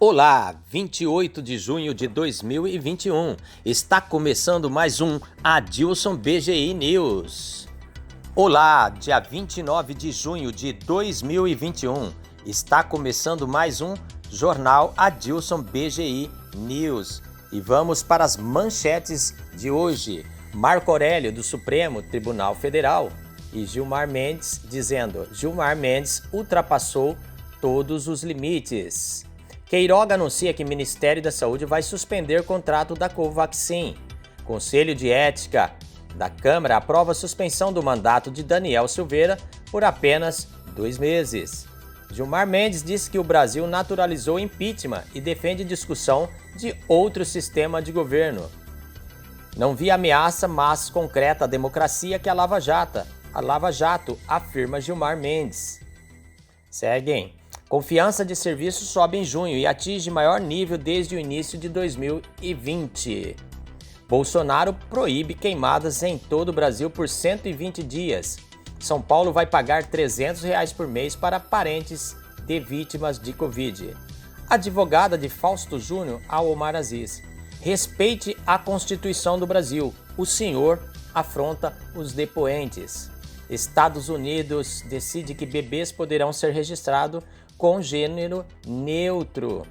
Olá, 28 de junho de 2021. Está começando mais um Adilson BGI News. Olá, dia 29 de junho de 2021. Está começando mais um Jornal Adilson BGI News. E vamos para as manchetes de hoje. Marco Aurélio, do Supremo Tribunal Federal, e Gilmar Mendes dizendo: Gilmar Mendes ultrapassou todos os limites. Queiroga anuncia que o Ministério da Saúde vai suspender o contrato da Covaxin. Conselho de Ética da Câmara aprova a suspensão do mandato de Daniel Silveira por apenas 2 meses. Gilmar Mendes disse que o Brasil naturalizou o impeachment e defende discussão de outro sistema de governo. Não vi ameaça, mas concreta a democracia que a Lava Jato, afirma Gilmar Mendes. Seguem. Confiança de serviço sobe em junho e atinge maior nível desde o início de 2020. Bolsonaro proíbe queimadas em todo o Brasil por 120 dias. São Paulo vai pagar R$ 300 por mês para parentes de vítimas de Covid. Advogada de Fausto Júnior a Omar Aziz: respeite a Constituição do Brasil. O senhor afronta os depoentes. Estados Unidos decide que bebês poderão ser registrados com gênero neutro.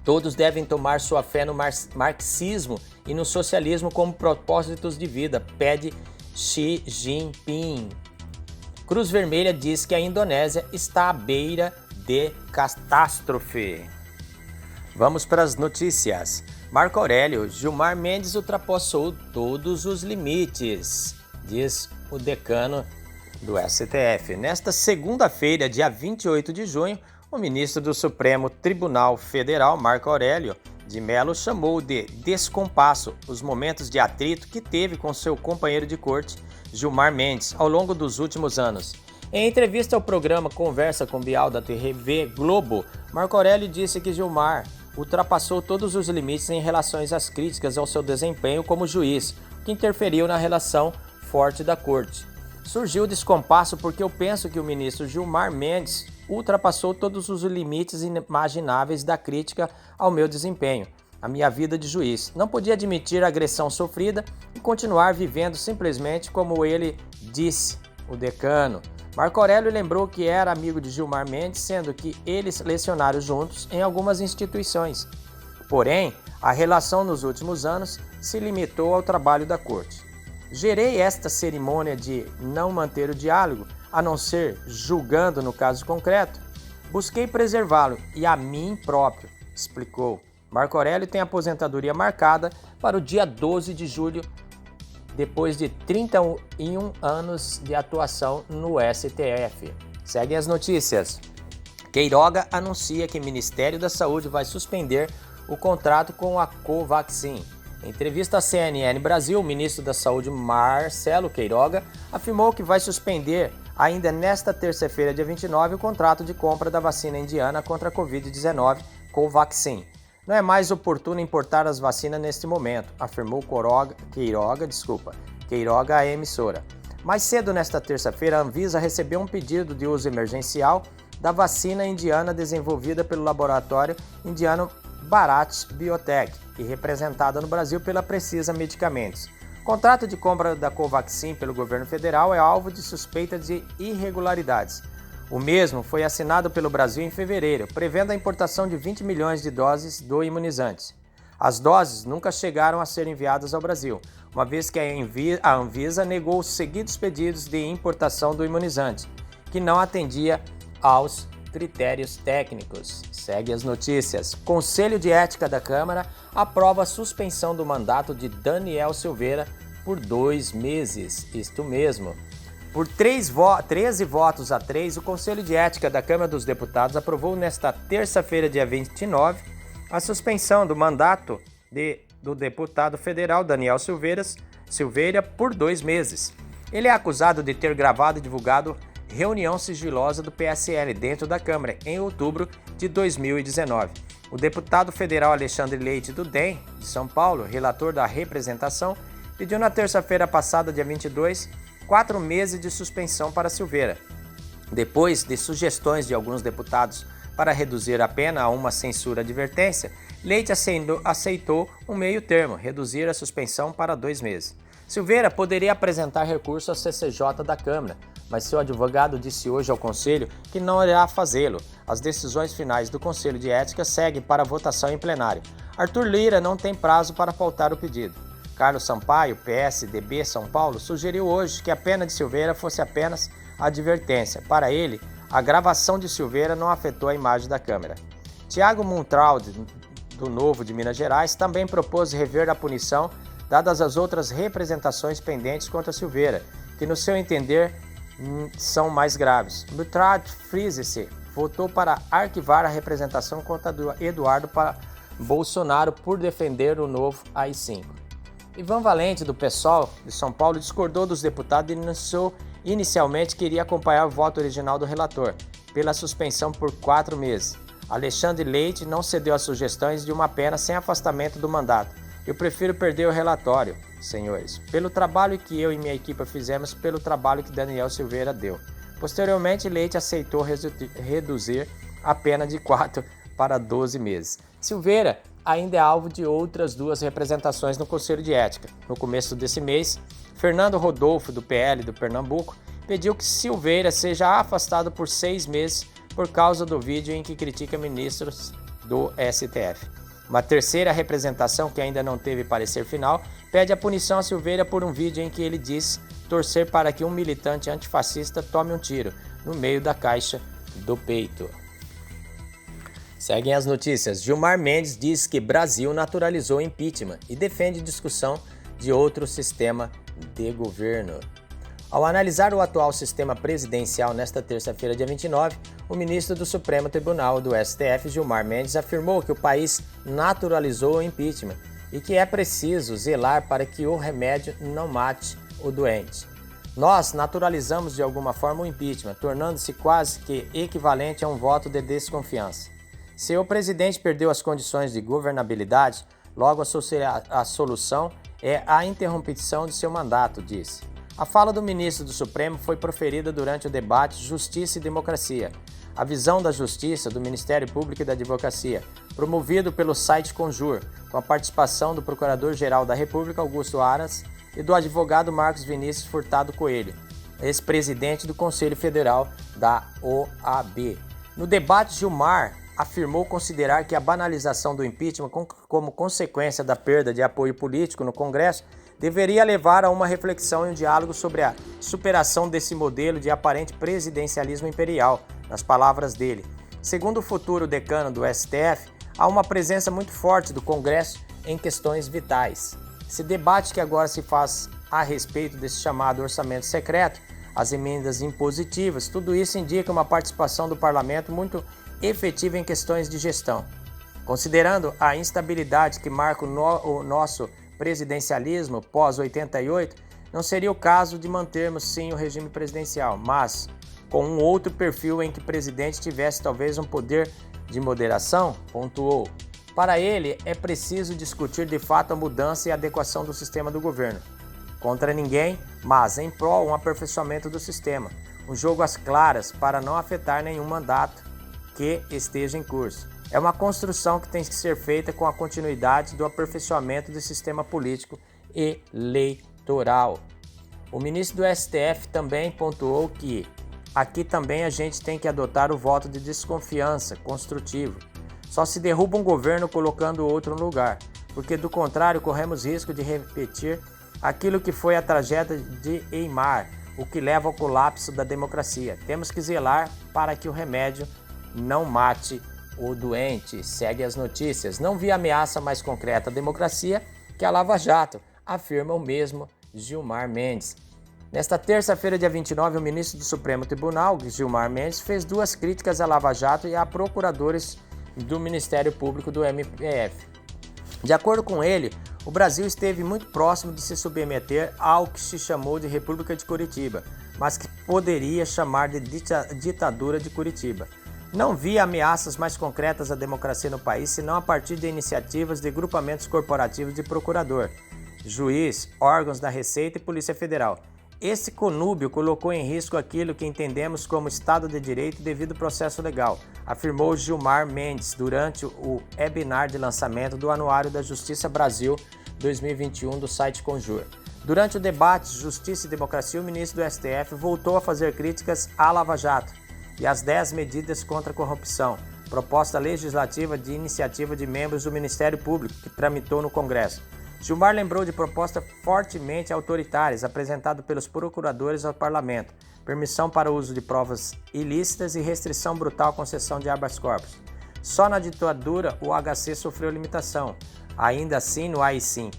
Todos devem tomar sua fé no marxismo e no socialismo como propósitos de vida, pede Xi Jinping. Cruz Vermelha diz que a Indonésia está à beira de catástrofe. Vamos para as notícias. Marco Aurélio: Gilmar Mendes ultrapassou todos os limites, diz o decano do STF. Nesta segunda-feira, dia 28 de junho, o ministro do Supremo Tribunal Federal, Marco Aurélio de Mello, chamou de descompasso os momentos de atrito que teve com seu companheiro de corte, Gilmar Mendes, ao longo dos últimos anos. Em entrevista ao programa Conversa com Bial da TV Globo, Marco Aurélio disse que Gilmar ultrapassou todos os limites em relação às críticas ao seu desempenho como juiz, que interferiu na relação forte da corte. Surgiu o descompasso porque eu penso que o ministro Gilmar Mendes ultrapassou todos os limites inimagináveis da crítica ao meu desempenho, à minha vida de juiz. Não podia admitir a agressão sofrida e continuar vivendo simplesmente como ele disse, o decano. Marco Aurélio lembrou que era amigo de Gilmar Mendes, sendo que eles lecionaram juntos em algumas instituições. Porém, a relação nos últimos anos se limitou ao trabalho da corte. Gerei esta cerimônia de não manter o diálogo, a não ser julgando no caso concreto. Busquei preservá-lo e a mim próprio, explicou. Marco Aurélio tem aposentadoria marcada para o dia 12 de julho, depois de 31 anos de atuação no STF. Seguem as notícias. Queiroga anuncia que o Ministério da Saúde vai suspender o contrato com a Covaxin. Em entrevista à CNN Brasil, o ministro da Saúde, Marcelo Queiroga, afirmou que vai suspender, ainda nesta terça-feira, dia 29, o contrato de compra da vacina indiana contra a Covid-19, Covaxin. Não é mais oportuno importar as vacinas neste momento, afirmou Queiroga à emissora. Mais cedo nesta terça-feira, a Anvisa recebeu um pedido de uso emergencial da vacina indiana desenvolvida pelo laboratório indiano Bharat Biotech e representada no Brasil pela Precisa Medicamentos. O contrato de compra da Covaxin pelo governo federal é alvo de suspeita de irregularidades. O mesmo foi assinado pelo Brasil em fevereiro, prevendo a importação de 20 milhões de doses do imunizante. As doses nunca chegaram a ser enviadas ao Brasil, uma vez que a Anvisa negou os seguidos pedidos de importação do imunizante, que não atendia aos critérios técnicos. Segue as notícias. Conselho de Ética da Câmara aprova a suspensão do mandato de Daniel Silveira por 2 meses. Isto mesmo. Por 13 votos a 3, o Conselho de Ética da Câmara dos Deputados aprovou nesta terça-feira, dia 29, a suspensão do mandato do deputado federal Daniel Silveira por 2 meses. Ele é acusado de ter gravado e divulgado reunião sigilosa do PSL dentro da Câmara em outubro de 2019. O deputado federal Alexandre Leite do DEM, de São Paulo, relator da representação, pediu na terça-feira passada, dia 22, 4 meses de suspensão para Silveira. Depois de sugestões de alguns deputados Para reduzir a pena a uma censura-advertência, Leite aceitou um meio termo, reduzir a suspensão para 2 meses. Silveira poderia apresentar recurso à CCJ da Câmara, mas seu advogado disse hoje ao Conselho que não irá fazê-lo. As decisões finais do Conselho de Ética seguem para votação em plenário. Arthur Lira não tem prazo para pautar o pedido. Carlos Sampaio, PSDB São Paulo, sugeriu hoje que a pena de Silveira fosse apenas advertência. Para ele, a gravação de Silveira não afetou a imagem da Câmara. Tiago Montraldi, do Novo de Minas Gerais, também propôs rever a punição, dadas as outras representações pendentes contra Silveira, que no seu entender são mais graves. Montraldi Friese votou para arquivar a representação contra Eduardo Bolsonaro por defender o novo AI-5. Ivan Valente, do PSOL de São Paulo, discordou dos deputados e inicialmente queria acompanhar o voto original do relator, pela suspensão por 4 meses. Alexandre Leite não cedeu às sugestões de uma pena sem afastamento do mandato. Eu prefiro perder o relatório, senhores, pelo trabalho que eu e minha equipe fizemos, pelo trabalho que Daniel Silveira deu. Posteriormente, Leite aceitou reduzir a pena de 4 para 12 meses. Silveira ainda é alvo de outras 2 representações no Conselho de Ética. No começo desse mês, Fernando Rodolfo, do PL do Pernambuco, pediu que Silveira seja afastado por 6 meses por causa do vídeo em que critica ministros do STF. Uma terceira representação, que ainda não teve parecer final, pede a punição a Silveira por um vídeo em que ele diz torcer para que um militante antifascista tome um tiro no meio da caixa do peito. Seguem as notícias. Gilmar Mendes diz que Brasil naturalizou impeachment e defende discussão de outro sistema de governo. Ao analisar o atual sistema presidencial nesta terça-feira, dia 29, o ministro do Supremo Tribunal do STF, Gilmar Mendes, afirmou que o país naturalizou o impeachment e que é preciso zelar para que o remédio não mate o doente. Nós naturalizamos de alguma forma o impeachment, tornando-se quase que equivalente a um voto de desconfiança. Se o presidente perdeu as condições de governabilidade, logo a solução é a interrupção de seu mandato, disse. A fala do ministro do Supremo foi proferida durante o debate Justiça e Democracia, a visão da Justiça, do Ministério Público e da Advocacia, promovido pelo site Conjur, com a participação do Procurador-Geral da República, Augusto Aras, e do advogado Marcos Vinícius Furtado Coelho, ex-presidente do Conselho Federal da OAB. No debate, Gilmar afirmou considerar que a banalização do impeachment como consequência da perda de apoio político no Congresso deveria levar a uma reflexão e um diálogo sobre a superação desse modelo de aparente presidencialismo imperial, nas palavras dele. Segundo o futuro decano do STF, há uma presença muito forte do Congresso em questões vitais. Esse debate que agora se faz a respeito desse chamado orçamento secreto, as emendas impositivas, tudo isso indica uma participação do parlamento muito efetiva em questões de gestão. Considerando a instabilidade que marca o nosso presidencialismo pós-88, não seria o caso de mantermos sim o regime presidencial, mas com um outro perfil em que o presidente tivesse talvez um poder de moderação, pontuou. Para ele, é preciso discutir de fato a mudança e a adequação do sistema do governo. Contra ninguém, mas em prol um aperfeiçoamento do sistema. Um jogo às claras para não afetar nenhum mandato que esteja em curso. É uma construção que tem que ser feita com a continuidade do aperfeiçoamento do sistema político eleitoral. O ministro do STF também pontuou que aqui também a gente tem que adotar o voto de desconfiança construtivo. Só se derruba um governo colocando outro no lugar, porque do contrário corremos risco de repetir aquilo que foi a tragédia de Weimar, o que leva ao colapso da democracia. Temos que zelar para que o remédio não mate o doente. Segue as notícias. Não vi ameaça mais concreta à democracia que a Lava Jato, afirma o mesmo Gilmar Mendes. Nesta terça-feira, dia 29, o ministro do Supremo Tribunal, Gilmar Mendes, fez 2 críticas à Lava Jato e a procuradores do Ministério Público do MPF. De acordo com ele, o Brasil esteve muito próximo de se submeter ao que se chamou de República de Curitiba, mas que poderia chamar de ditadura de Curitiba. Não via ameaças mais concretas à democracia no país, senão a partir de iniciativas de grupamentos corporativos de procurador, juiz, órgãos da Receita e Polícia Federal. Esse conúbio colocou em risco aquilo que entendemos como Estado de Direito devido ao processo legal, afirmou Gilmar Mendes durante o webinar de lançamento do Anuário da Justiça Brasil 2021 do site Conjur. Durante o debate Justiça e Democracia, o ministro do STF voltou a fazer críticas à Lava Jato e às 10 medidas contra a corrupção, proposta legislativa de iniciativa de membros do Ministério Público, que tramitou no Congresso. Gilmar lembrou de propostas fortemente autoritárias apresentadas pelos procuradores ao parlamento, permissão para o uso de provas ilícitas e restrição brutal à concessão de habeas corpus. Só na ditadura o HC sofreu limitação, ainda assim no AI-5.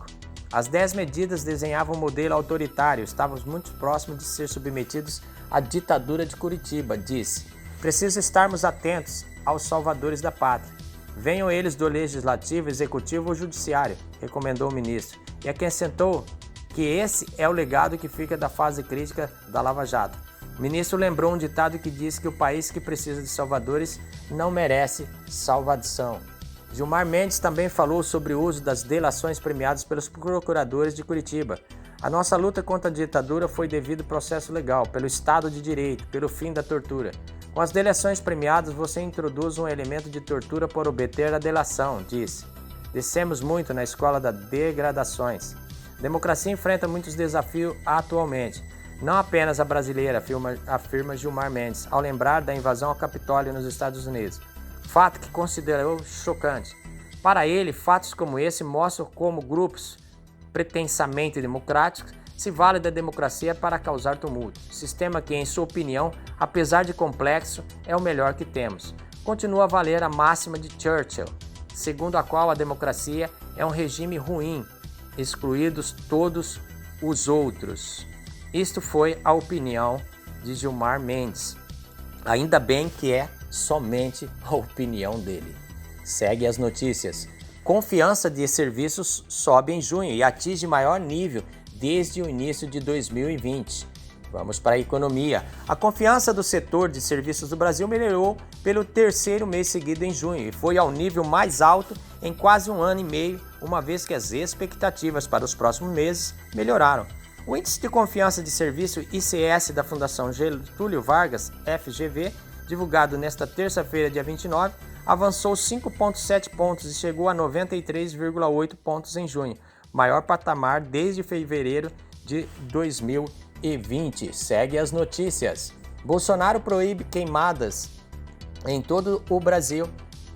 As 10 medidas desenhavam um modelo autoritário, estávamos muito próximos de ser submetidos à ditadura de Curitiba, disse. Preciso estarmos atentos aos salvadores da pátria. Venham eles do Legislativo, Executivo ou Judiciário, recomendou o ministro, e acrescentou que esse é o legado que fica da fase crítica da Lava Jato. O ministro lembrou um ditado que diz que o país que precisa de salvadores não merece salvação. Gilmar Mendes também falou sobre o uso das delações premiadas pelos procuradores de Curitiba. A nossa luta contra a ditadura foi devido ao processo legal, pelo Estado de Direito, pelo fim da tortura. Com as delações premiadas, você introduz um elemento de tortura para obter a delação, disse. Descemos muito na escola das degradações. A democracia enfrenta muitos desafios atualmente. Não apenas a brasileira, afirma Gilmar Mendes, ao lembrar da invasão ao Capitólio nos Estados Unidos. Fato que considerou chocante. Para ele, fatos como esse mostram como grupos pretensamente democráticos se valem da democracia para causar tumulto. Sistema que, em sua opinião, apesar de complexo, é o melhor que temos. Continua a valer a máxima de Churchill, segundo a qual a democracia é um regime ruim, excluídos todos os outros. Isto foi a opinião de Gilmar Mendes. Ainda bem que é somente a opinião dele. Segue as notícias. Confiança de serviços sobe em junho e atinge maior nível desde o início de 2020. Vamos para a economia. A confiança do setor de serviços do Brasil melhorou pelo terceiro mês seguido em junho e foi ao nível mais alto em quase um ano e meio, uma vez que as expectativas para os próximos meses melhoraram. O Índice de Confiança de Serviço ICS da Fundação Getúlio Vargas, FGV, divulgado nesta terça-feira, dia 29, avançou 5,7 pontos e chegou a 93,8 pontos em junho, maior patamar desde fevereiro de 2020. Segue as notícias. Bolsonaro proíbe queimadas em todo o Brasil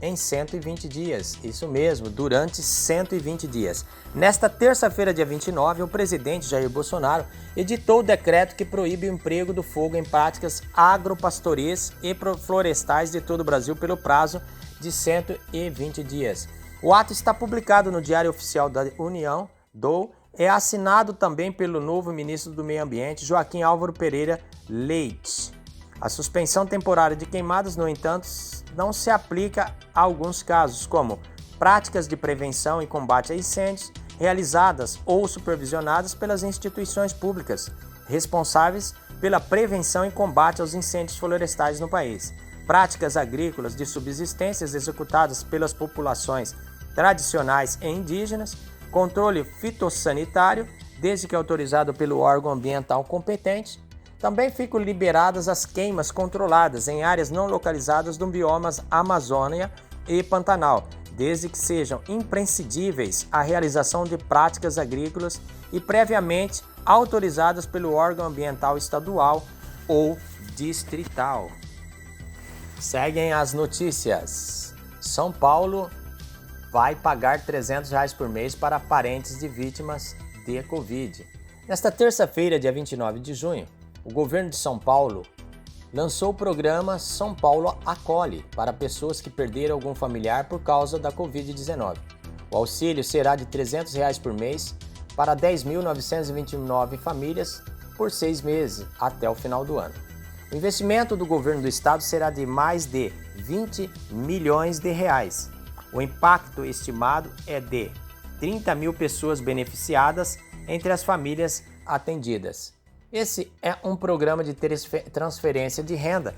em 120 dias. Isso mesmo, durante 120 dias. Nesta terça-feira, dia 29, o presidente Jair Bolsonaro editou o decreto que proíbe o emprego do fogo em práticas agropastoris e florestais de todo o Brasil pelo prazo de 120 dias. O ato está publicado no Diário Oficial da União, é assinado também pelo novo ministro do Meio Ambiente, Joaquim Álvaro Pereira Leite. A suspensão temporária de queimadas, no entanto, não se aplica a alguns casos, como práticas de prevenção e combate a incêndios realizadas ou supervisionadas pelas instituições públicas responsáveis pela prevenção e combate aos incêndios florestais no país, práticas agrícolas de subsistência executadas pelas populações tradicionais e indígenas, controle fitossanitário, desde que autorizado pelo órgão ambiental competente. Também ficam liberadas as queimas controladas em áreas não localizadas do biomas Amazônia e Pantanal, desde que sejam imprescindíveis à realização de práticas agrícolas e previamente autorizadas pelo órgão ambiental estadual ou distrital. Seguem as notícias. São Paulo vai pagar R$ 300 por mês para parentes de vítimas de Covid. Nesta terça-feira, dia 29 de junho, o governo de São Paulo lançou o programa São Paulo Acolhe para pessoas que perderam algum familiar por causa da Covid-19. O auxílio será de R$ 300 por mês para 10.929 famílias por 6 meses até o final do ano. O investimento do governo do estado será de mais de 20 milhões de reais. O impacto estimado é de 30 mil pessoas beneficiadas entre as famílias atendidas. Esse é um programa de transferência de renda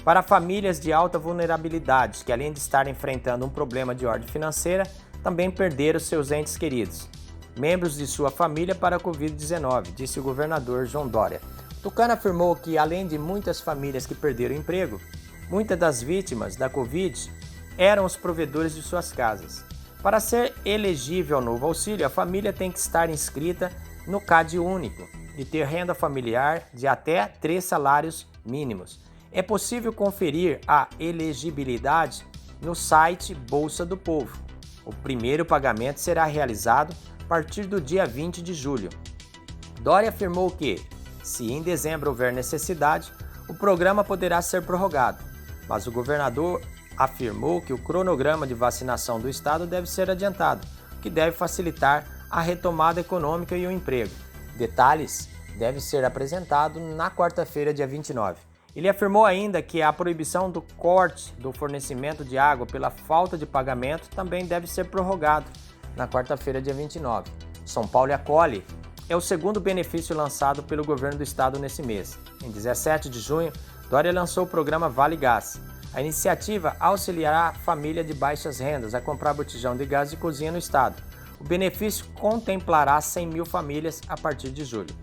para famílias de alta vulnerabilidade que, além de estar enfrentando um problema de ordem financeira, também perderam seus entes queridos. membros de sua família para a Covid-19, disse o governador João Dória. Tucano afirmou que, além de muitas famílias que perderam emprego, muitas das vítimas da Covid eram os provedores de suas casas. Para ser elegível ao novo auxílio, a família tem que estar inscrita no CAD único e ter renda familiar de até 3 salários mínimos. É possível conferir a elegibilidade no site Bolsa do Povo. O primeiro pagamento será realizado a partir do dia 20 de julho. Dória afirmou que, se em dezembro houver necessidade, o programa poderá ser prorrogado, mas o governador afirmou que o cronograma de vacinação do estado deve ser adiantado, o que deve facilitar a retomada econômica e o emprego. Detalhes devem ser apresentados na quarta-feira, dia 29. Ele afirmou ainda que a proibição do corte do fornecimento de água pela falta de pagamento também deve ser prorrogado na quarta-feira, dia 29. São Paulo acolhe é o segundo benefício lançado pelo governo do estado nesse mês. Em 17 de junho, Dória lançou o programa Vale Gás. A iniciativa auxiliará a família de baixas rendas a comprar botijão de gás de cozinha no estado. O benefício contemplará 100 mil famílias a partir de julho.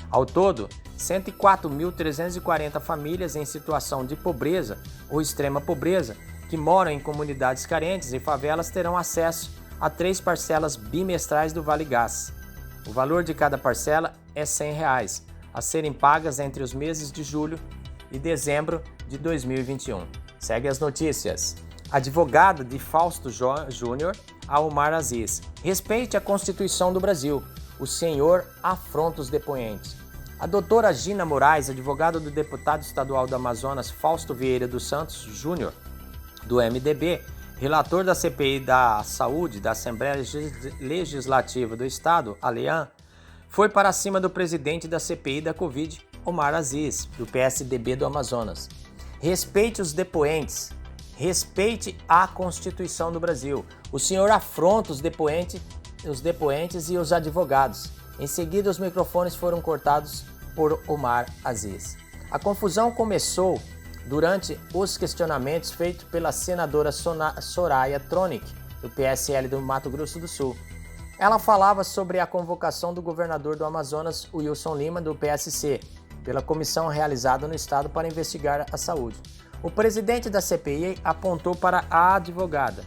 Ao todo, 104.340 famílias em situação de pobreza ou extrema pobreza que moram em comunidades carentes e favelas terão acesso a 3 parcelas bimestrais do Vale Gás. O valor de cada parcela é R$ 100, a serem pagas entre os meses de julho e dezembro de 2021. Segue as notícias. Advogado de Fausto Júnior a Omar Aziz. Respeite a Constituição do Brasil. O senhor afronta os depoentes. A doutora Gina Moraes, advogada do deputado estadual do Amazonas Fausto Vieira dos Santos Júnior, do MDB, relator da CPI da Saúde da Assembleia Legislativa do Estado, ALEAN, foi para cima do presidente da CPI da Covid, Omar Aziz, do PSDB do Amazonas. Respeite os depoentes. Respeite a Constituição do Brasil. O senhor afronta os depoentes e os advogados. Em seguida, os microfones foram cortados por Omar Aziz. A confusão começou durante os questionamentos feitos pela senadora Soraya Tronic, do PSL do Mato Grosso do Sul. Ela falava sobre a convocação do governador do Amazonas, Wilson Lima, do PSC, pela comissão realizada no estado para investigar a saúde. O presidente da CPI apontou para a advogada.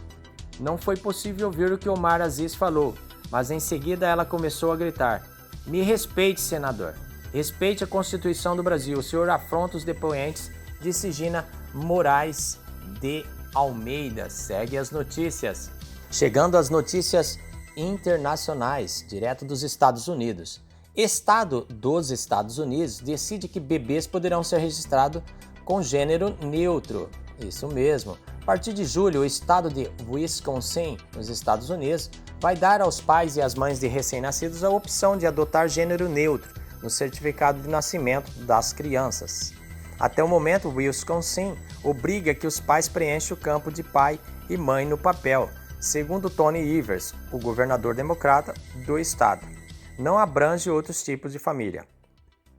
Não foi possível ouvir o que Omar Aziz falou, mas em seguida ela começou a gritar: "Me respeite, senador. Respeite a Constituição do Brasil. O senhor afronta os depoentes", disse Gina Moraes de Almeida. Segue as notícias. Chegando às notícias internacionais, direto dos Estados Unidos. Estado dos Estados Unidos decide que bebês poderão ser registrados com gênero neutro. Isso mesmo. A partir de julho, o estado de Wisconsin, nos Estados Unidos, vai dar aos pais e às mães de recém-nascidos a opção de adotar gênero neutro no certificado de nascimento das crianças. Até o momento, o Wisconsin obriga que os pais preencham o campo de pai e mãe no papel, segundo Tony Evers, o governador democrata do estado. Não abrange outros tipos de família.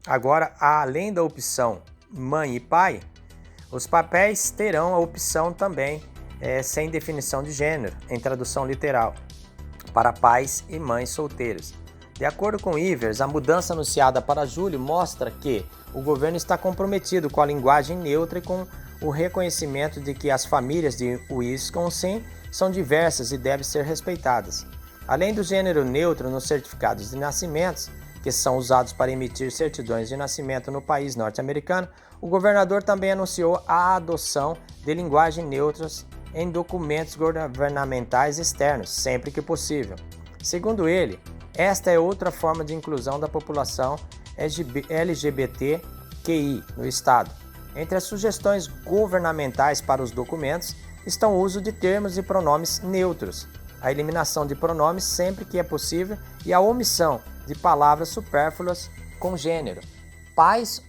Agora, além da opção mãe e pai, os papéis terão a opção também sem definição de gênero, em tradução literal, para pais e mães solteiros. De acordo com Evers, a mudança anunciada para julho mostra que o governo está comprometido com a linguagem neutra e com o reconhecimento de que as famílias de Wisconsin são diversas e devem ser respeitadas. Além do gênero neutro nos certificados de nascimentos, que são usados para emitir certidões de nascimento no país norte-americano, o governador também anunciou a adoção de linguagem neutras em documentos governamentais externos, sempre que possível. Segundo ele, esta é outra forma de inclusão da população LGBTQI no estado. Entre as sugestões governamentais para os documentos estão o uso de termos e pronomes neutros, a eliminação de pronomes sempre que é possível e a omissão de palavras supérfluas com gênero. Pais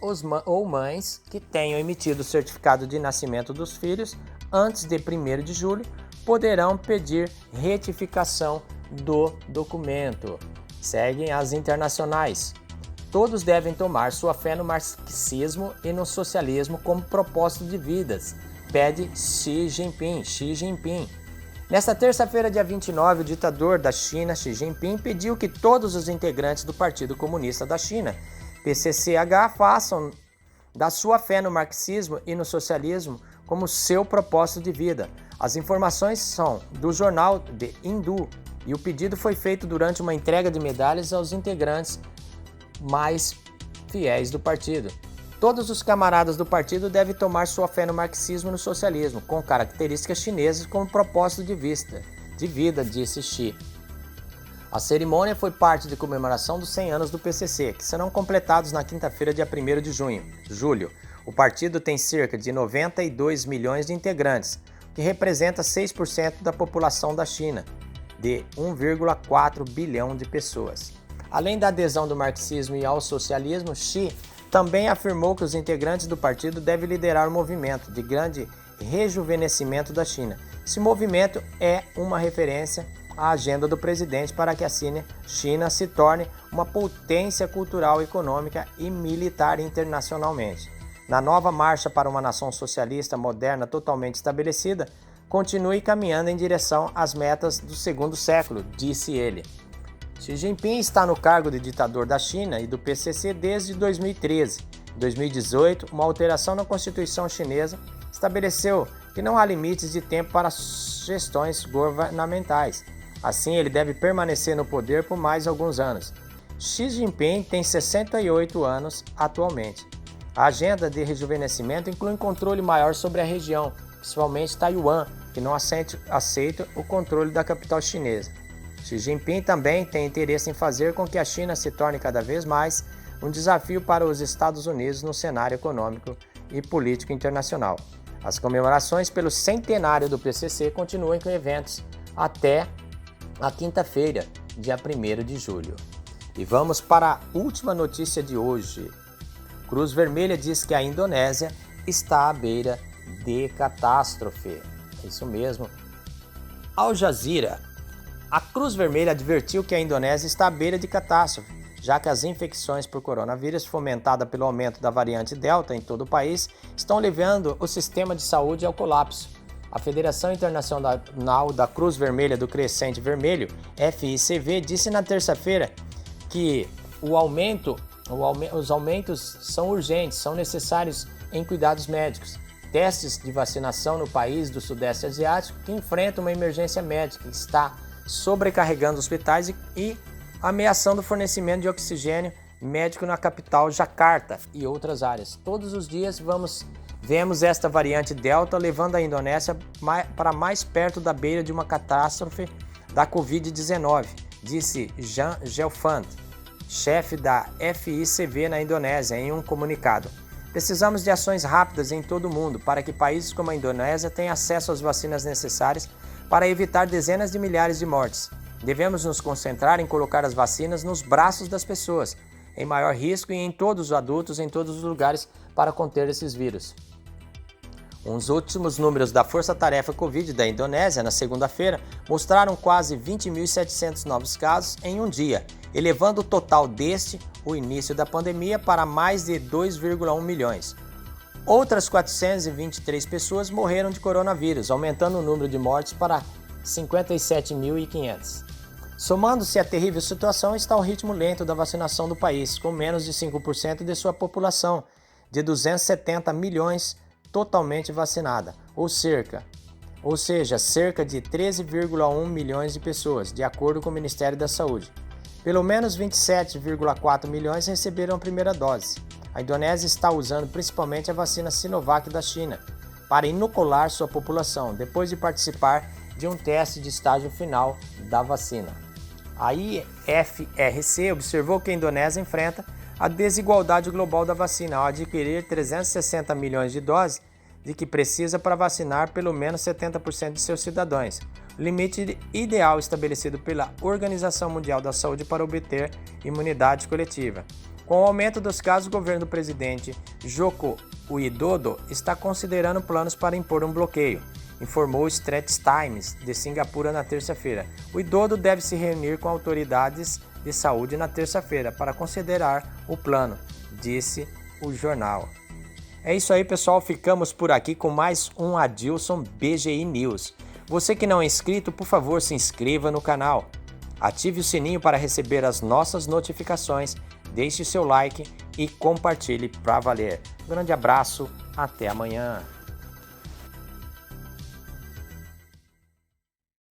ou mães que tenham emitido o certificado de nascimento dos filhos antes de 1º de julho poderão pedir retificação do documento. Seguem as internacionais. Todos devem tomar sua fé no marxismo e no socialismo como propósito de vidas, pede Xi Jinping. Nesta terça-feira, dia 29, o ditador da China, Xi Jinping, pediu que todos os integrantes do Partido Comunista da China, PCCH, façam da sua fé no marxismo e no socialismo como seu propósito de vida. As informações são do jornal The Hindu e o pedido foi feito durante uma entrega de medalhas aos integrantes mais fiéis do partido. Todos os camaradas do partido devem tomar sua fé no marxismo e no socialismo, com características chinesas como propósito de vida, disse Xi. A cerimônia foi parte de comemoração dos 100 anos do PCC, que serão completados na quinta-feira, dia 1º de julho. O partido tem cerca de 92 milhões de integrantes, que representa 6% da população da China, de 1,4 bilhão de pessoas. Além da adesão do marxismo e ao socialismo, Xi também afirmou que os integrantes do partido devem liderar o movimento de grande rejuvenescimento da China. Esse movimento é uma referência à agenda do presidente para que a China se torne uma potência cultural, econômica e militar internacionalmente. Na nova marcha para uma nação socialista moderna totalmente estabelecida, continue caminhando em direção às metas do segundo século, disse ele. Xi Jinping está no cargo de ditador da China e do PCC desde 2013. Em 2018, uma alteração na Constituição chinesa estabeleceu que não há limites de tempo para gestões governamentais. Assim, ele deve permanecer no poder por mais alguns anos. Xi Jinping tem 68 anos atualmente. A agenda de rejuvenescimento inclui um controle maior sobre a região, principalmente Taiwan, que não aceita o controle da capital chinesa. Xi Jinping também tem interesse em fazer com que a China se torne cada vez mais um desafio para os Estados Unidos no cenário econômico e político internacional. As comemorações pelo centenário do PCC continuam com eventos até a quinta-feira, dia 1º de julho. E vamos para a última notícia de hoje. Cruz Vermelha diz que a Indonésia está à beira de catástrofe. Isso mesmo. Al Jazeera. A Cruz Vermelha advertiu que a Indonésia está à beira de catástrofe, já que as infecções por coronavírus, fomentadas pelo aumento da variante Delta em todo o país, estão levando o sistema de saúde ao colapso. A Federação Internacional da Cruz Vermelha do Crescente Vermelho, FICV, disse na terça-feira que os aumentos são urgentes, são necessários em cuidados médicos. Testes de vacinação no país do Sudeste Asiático que enfrenta uma emergência médica, está sobrecarregando hospitais e ameaçando o fornecimento de oxigênio médico na capital Jakarta e outras áreas. Todos os dias vemos esta variante Delta levando a Indonésia para mais perto da beira de uma catástrofe da Covid-19, disse Jan Gelfand, chefe da FICV na Indonésia, em um comunicado. Precisamos de ações rápidas em todo o mundo para que países como a Indonésia tenham acesso às vacinas necessárias para evitar dezenas de milhares de mortes. Devemos nos concentrar em colocar as vacinas nos braços das pessoas, em maior risco e em todos os adultos, em todos os lugares, para conter esses vírus. Os últimos números da Força Tarefa Covid da Indonésia, na segunda-feira, mostraram quase 20.700 novos casos em um dia, elevando o total desde o início da pandemia para mais de 2,1 milhões. Outras 423 pessoas morreram de coronavírus, aumentando o número de mortes para 57.500. Somando-se à terrível situação está o ritmo lento da vacinação do país, com menos de 5% de sua população, de 270 milhões totalmente vacinada, ou seja, cerca de 13,1 milhões de pessoas, de acordo com o Ministério da Saúde. Pelo menos 27,4 milhões receberam a primeira dose. A Indonésia está usando principalmente a vacina Sinovac da China para inocular sua população, depois de participar de um teste de estágio final da vacina. A IFRC observou que a Indonésia enfrenta a desigualdade global da vacina ao adquirir 360 milhões de doses de que precisa para vacinar pelo menos 70% de seus cidadãos, o limite ideal estabelecido pela Organização Mundial da Saúde para obter imunidade coletiva. Com o aumento dos casos, o governo do presidente Joko Widodo está considerando planos para impor um bloqueio, informou o Straits Times de Singapura na terça-feira. O Widodo deve se reunir com autoridades de saúde na terça-feira para considerar o plano, disse o jornal. É isso aí, pessoal. Ficamos por aqui com mais um Adilson BGI News. Você que não é inscrito, por favor, se inscreva no canal. Ative o sininho para receber as nossas notificações, deixe seu like e compartilhe para valer. Um grande abraço, até amanhã.